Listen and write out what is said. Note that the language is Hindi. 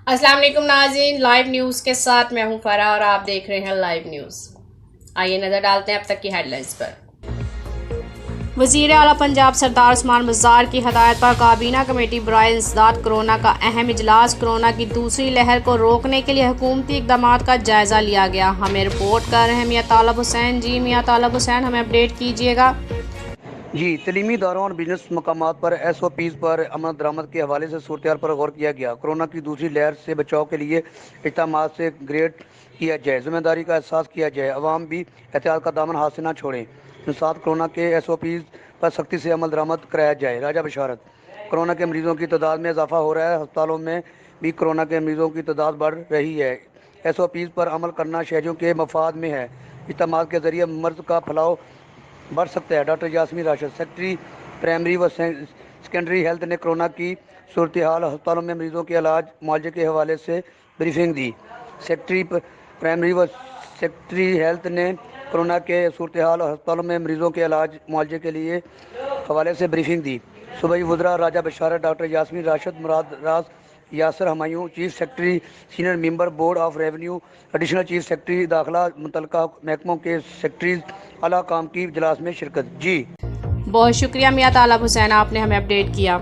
अस्सलाम वालेकुम नाज़रीन, लाइव न्यूज़ के साथ मैं हूं फरा और आप देख रहे हैं लाइव न्यूज़। आइए नज़र डालते हैं अब तक की हेडलाइंस पर। वज़ीर आला पंजाब सरदार उस्मान बुज़दार की हदायत पर काबीना कमेटी बराए इंसदाद कोरोना का अहम इजलास। कोरोना की दूसरी लहर को रोकने के लिए हुकूमती इक़दाम का जायज़ा लिया गया। हमें रिपोर्ट कर रहे हैं मियाँ तालब हुसैन। जी मियाँ तालब हुसैन, हमें अपडेट कीजिएगा। जी, तलीमी इदारों और बिजनेस मकामात पर SOPs पर अमल दरामद के हवाले से सूरत पर गौर किया गया। कोरोना की दूसरी लहर से बचाव के लिए इक़दाम से ग्रेड किया जाए, जिम्मेदारी का एहसास किया जाए, अवाम भी एहतियात का दामन हाथ से न छोड़ें। साथ कोरोना के SOPs पर सख्ती से अमल दरामद कराया जाए। राजा बशारत, कोरोना के मरीजों की तादाद में इजाफा हो रहा है। अस्पतालों में भी कोरोना के मरीजों की तादाद बढ़ रही है। SOPs पर अमल करना शहरियों के मफाद में है। इक़दाम के जरिए मर्ज का फैलाव बढ़ सकता है। Doctor Yasmin Rashid, secretary primary व सेकेंडरी हेल्थ ने कोरोना की सूरत हाल, अस्पतालों में मरीजों के इलाज मुआवजे के हवाले से ब्रीफिंग दी। सेक्रेटरी प्राइमरी व सेक्रेटरी हेल्थ ने कोरोना के सूरत हाल, अस्पतालों में मरीजों के इलाज मुआवजे के लिए हवाले से ब्रीफिंग दी। सूबाई वज़रा Raja Basharat, doctor Yasmin Rashid, Murad Raj, Yasir Humayun, chief secretary senior member board of revenue, additional chief secretary दाखिला, मुतल्लिका महकमों के सेक्रेटरीज आला काम की इजलास में शिरकत। जी बहुत शुक्रिया मियाँ तालब हुसैन, आपने हमें अपडेट किया।